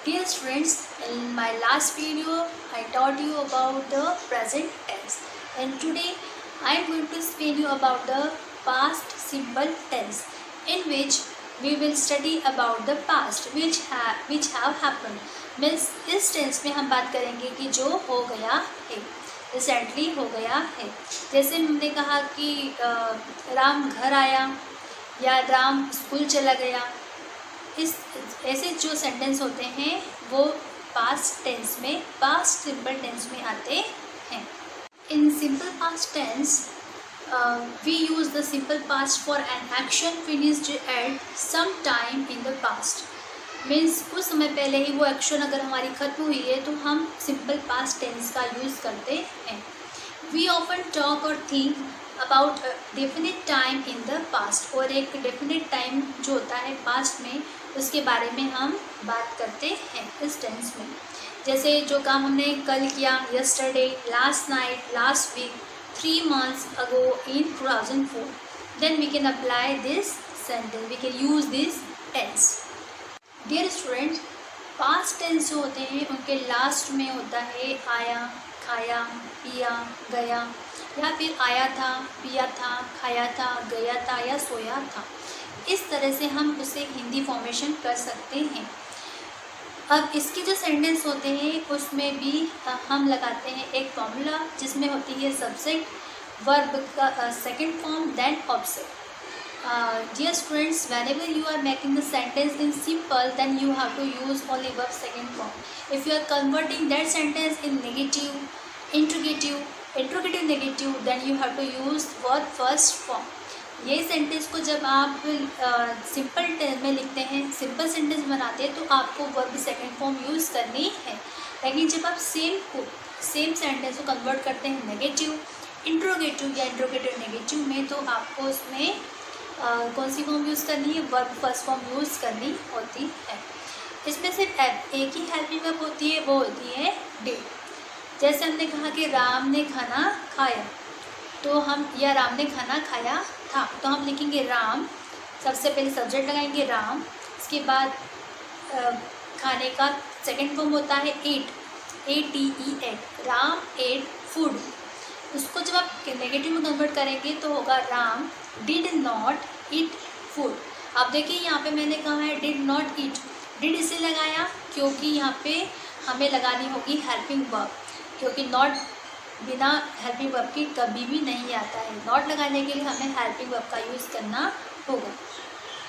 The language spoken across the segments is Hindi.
Dear students, in my last video, I taught you about the present tense, and today I am going to explain you about the past simple tense, in which we will study about the past which have happened. Means इस टेंस में हम बात करेंगे कि जो हो गया है, रिसेंटली हो गया है। जैसे हमने कहा कि राम घर आया या राम स्कूल चला गया। इस ऐसे जो सेंटेंस होते हैं वो पास्ट टेंस में, पास्ट सिंपल टेंस में आते हैं। In simple past tense we use the simple past for an action finished at some time in the past. Means कुछ समय पहले ही वो एक्शन अगर हमारी ख़त्म हुई है तो हम सिंपल पास्ट टेंस का यूज़ करते हैं। वी ऑफन टॉक और think about definite time in the past, और एक डेफिनेट टाइम जो होता है पास्ट में उसके बारे में हम बात करते हैं इस टेंस में। जैसे जो काम हमने कल किया, yesterday, last night, last week, 3 months ago in 2004, then we can apply this sentence, we can use this tense. Dear students, past tense जो होते हैं उनके लास्ट में होता है आया, खाया, पिया, गया, या फिर आया था, पिया था, खाया था, गया था या सोया था। इस तरह से हम उसे हिंदी फॉर्मेशन कर सकते हैं। अब इसके जो सेंटेंस होते हैं उसमें भी हम लगाते हैं एक फॉर्मूला जिसमें होती है सब्जेक्ट, वर्ब का second form, then object. Dear students, whenever you are making the sentence in simple, then you have to use only verb second form. If you are converting that sentence in negative, interrogative negative, then you have to use verb first form. ये सेंटेंस को जब आप सिंपल टेंस में लिखते हैं, सिंपल सेंटेंस बनाते हैं, तो आपको वर्ब सेकंड फॉर्म यूज़ करनी है। लेकिन जब आप सेम सेंटेंस को कन्वर्ट करते हैं नेगेटिव, इंट्रोगेटिव या इंट्रोगेटिव नेगेटिव में, तो आपको उसमें कौन सी फॉर्म यूज़ करनी है? वर्ब फर्स्ट फॉर्म यूज़ करनी होती है। इसमें सिर्फ एक ही हेल्पिंग वर्ब होती है, वो होती है डिड। जैसे हमने कहा कि राम ने खाना खाया, तो हम, या राम ने खाना खाया था, तो हम लिखेंगे राम, सबसे पहले सब्जेक्ट लगाएंगे राम, इसके बाद खाने का सेकंड फॉर्म होता है ate, ATE, Ram ate food. उसको जब आप नेगेटिव में कन्वर्ट करेंगे तो होगा Ram did not eat food. अब देखिए यहाँ पे मैंने कहा है डिड नॉट ईट, डिड इसे लगाया क्योंकि यहाँ पे हमें लगानी होगी हेल्पिंग वर्ब, क्योंकि नॉट बिना हेल्पिंग वर्ब के कभी भी नहीं आता है। नॉट लगाने के लिए हमें हेल्पिंग वर्ब का यूज़ करना होगा।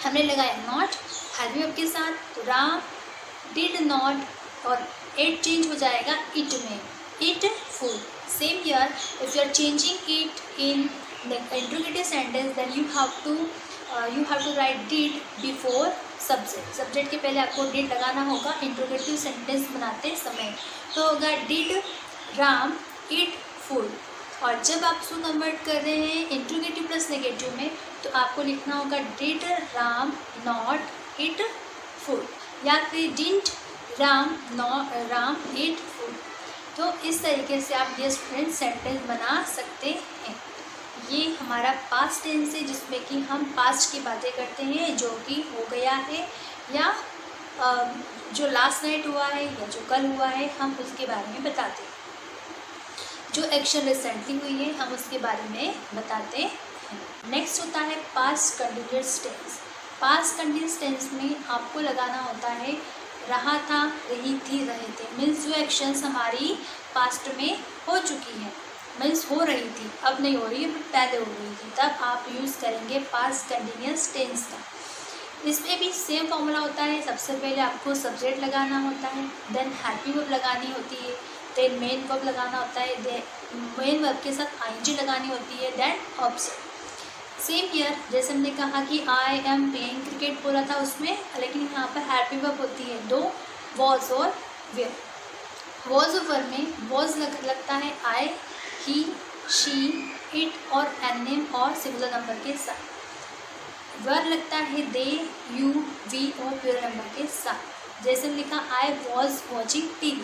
हमने लगाया नॉट हेल्पिंग वर्ब के साथ, तो राम डिड नॉट, और एट चेंज हो जाएगा इट में, eat food. Same here, if you are changing it in the interrogative sentence, then you have to write did before subject. Subject के पहले आपको did लगाना होगा interrogative sentence बनाते समय, तो होगा did राम eat food। और जब आप उसको कन्वर्ट कर रहे हैं इंट्रोगेटिव प्लस नेगेटिव में, तो आपको लिखना होगा did Ram not eat food, या फिर डिडंट राम ईट फूड। तो इस तरीके से आप ये स्टूडेंट सेंटेंस बना सकते हैं। ये हमारा पास्ट टेंस है जिसमें कि हम पास्ट की बातें करते हैं जो कि हो गया है, या जो लास्ट नाइट हुआ है या जो कल हुआ है हम उसके बारे में बताते हैं। जो एक्शन रिसेंटली हुई है हम उसके बारे में बताते हैं। नेक्स्ट होता है past continuous tense. Past continuous tense में आपको लगाना होता है रहा था, रही थी, रहे थे। मीन्स जो एक्शंस हमारी पास्ट में हो चुकी है, मीन्स हो रही थी, अब नहीं हो रही है, बट पहले हो रही थी, तब आप यूज़ करेंगे पास्ट कंटिन्यूअस टेंस का। इसमें भी सेम फॉर्मूला होता है। सबसे पहले आपको सब्जेक्ट लगाना होता है, देन हेल्पिंग वर्ब लगानी होती है, देन मेन वर्ब लगाना होता है, देन मेन वर्ब के साथ ING लगानी होती है, देन ऑब्जेक्ट। सेम ईयर, जैसे हमने कहा कि आई एम प्लेइंग क्रिकेट बोला था उसमें, लेकिन यहाँ पर हेल्पिंग वर्ब होती है दो, वॉज और वेयर। वॉज और वर्ब में वॉज लगता है आई, ही, शी, इट और NM और सिंगुलर नंबर के साथ। वर्ब लगता है दे, यू, वी और प्लूरल नंबर के साथ। जैसे लिखा I was watching TV,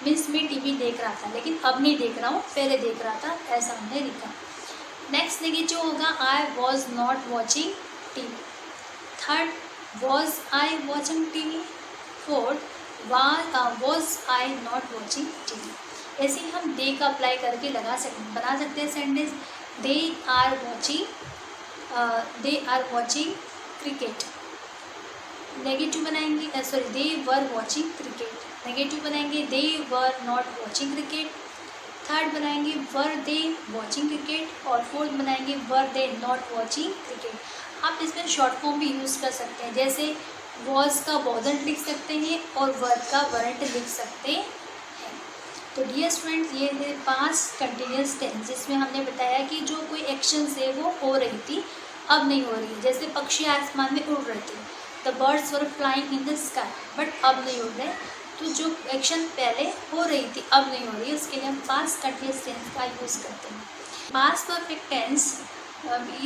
means मैं TV देख रहा था, लेकिन अब नहीं देख रहा हूँ, पहले देख रहा था, ऐसा हमने लिखा। नेक्स्ट नेगेटिव होगा I was not watching TV। Third, was I watching TV। Fourth, was I not watching TV. ऐसे ही हम दे का अप्लाई करके बना सकते हैं sentence. They are watching cricket. Negative बनाएंगे, sorry they were watching cricket. Negative बनाएंगे they were not watching cricket. Third बनाएंगे वर दे वॉचिंग क्रिकेट। और फोर्थ बनाएंगे were they not watching cricket. आप इसमें शॉर्ट फॉर्म भी यूज़ कर सकते हैं, जैसे वॉज का वॉजंट लिख सकते हैं और वर का वरंट लिख सकते हैं। तो डियर स्टूडेंट्स, ये है पास्ट कंटिन्यूअस टेंस, जिसमें हमने बताया कि जो कोई एक्शन से वो हो रही थी अब नहीं हो रही। जैसे पक्षी आसमान में उड़ रहे थे, the birds were flying in the sky, but अब नहीं उड़ रहे। तो जो एक्शन पहले हो रही थी अब नहीं हो रही, उसके लिए हम पास्ट कंटिन्यूअस टेंस का यूज़ करते हैं। Past perfect tense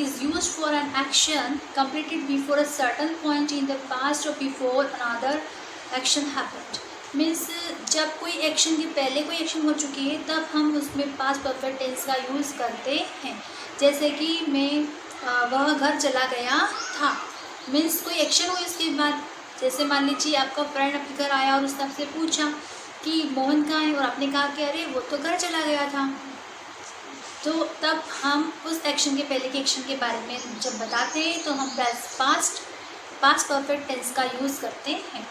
is used for an action completed before a certain point in the past or before another action happened। Means जब कोई एक्शन के पहले कोई एक्शन हो चुकी है तब हम उसमें पास्ट परफेक्ट टेंस का यूज़ करते हैं। जैसे कि वह घर चला गया था, मीन्स कोई एक्शन हुई उसके बाद। जैसे मान लीजिए आपका फ्रेंड आपके घर आया और उसने आपसे पूछा कि मोहन कहाँ है, और आपने कहा कि अरे वो तो घर चला गया था। तो तब हम उस एक्शन के पहले के एक्शन के बारे में जब बताते हैं तो हम पास्ट परफेक्ट टेंस का यूज़ करते हैं।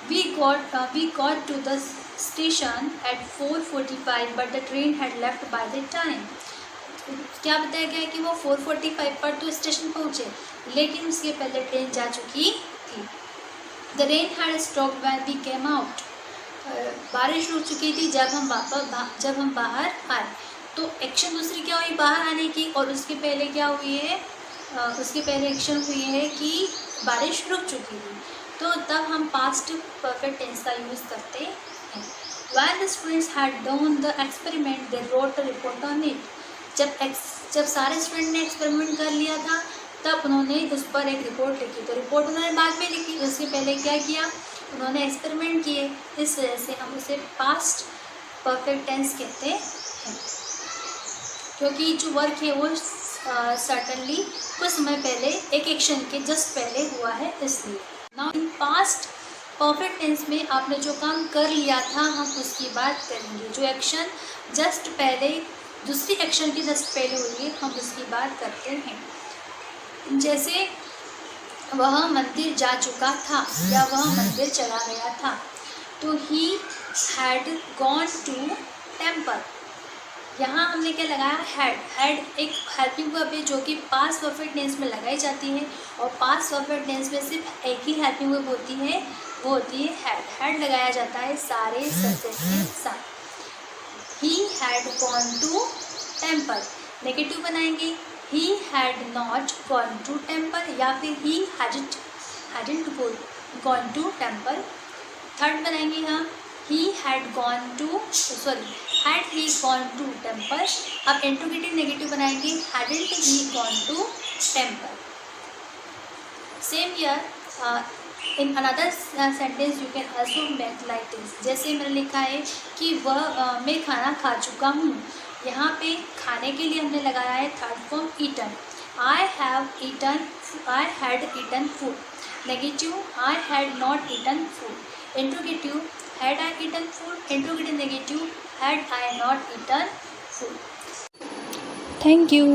We got to the station at 4:45 but the train had left by the time. क्या बताया गया है कि वो 4:45 पर तो स्टेशन पहुँचे, लेकिन उसके पहले ट्रेन जा चुकी थी। The rain had stopped when we came out. बारिश रुक चुकी थी जब हम बाहर आए। तो एक्शन दूसरी क्या हुई, बाहर आने की, और उसके पहले क्या हुई है, उसके पहले एक्शन हुई है कि बारिश रुक चुकी थी। तो तब हम पास्ट परफेक्ट टेंस का यूज़ करते हैं। When the students had done the experiment, they wrote a report on it। जब सारे स्टूडेंट ने एक्सपेरिमेंट कर लिया था तब उन्होंने उस पर एक रिपोर्ट लिखी। तो रिपोर्ट उन्होंने बाद में लिखी, उसके पहले क्या किया, उन्होंने एक्सपेरिमेंट किए। इस वजह से हम उसे पास्ट परफेक्ट टेंस कहते हैं, क्योंकि जो वर्क है वो सर्टनली कुछ समय पहले एक एक्शन के जस्ट पहले हुआ है, इसलिए। Now in past perfect tense में आपने जो काम कर लिया था हम उसकी बात करेंगे। जो एक्शन जस्ट पहले दूसरी एक्शन के जस्ट पहले हुई है हम उसकी बात करते हैं। जैसे वह मंदिर जा चुका था या वह मंदिर चला गया था। तो he had gone to temple. यहाँ हमने क्या लगाया, हैड एक हेल्पिंग वर्ब है जो कि पास्ट परफेक्ट टेंस में लगाई जाती है, और पास्ट परफेक्ट टेंस में सिर्फ एक ही हेल्पिंग वर्ब होती है, वो होती है हैड। हैड लगाया जाता है सारे सब्जेक्ट के साथ। He had gone to temple. Negative बनाएंगे he had not gone to temple, या फिर he hadn't gone to temple. Third बनाएंगे हम he had gone to had he gone to temple। अब इंट्रोगेटिव नेगेटिव बनाएंगे hadn't he gone to temple। Same here in another sentence you can also make like this। जैसे मैंने लिखा है कि मैं खाना खा चुका हूँ। यहाँ पे खाने के लिए हमने लगाया है third form eaten। I had eaten food। Negative I had not eaten food। Interrogative had I eaten food। Interrogative negative had I not eaten food। Thank you।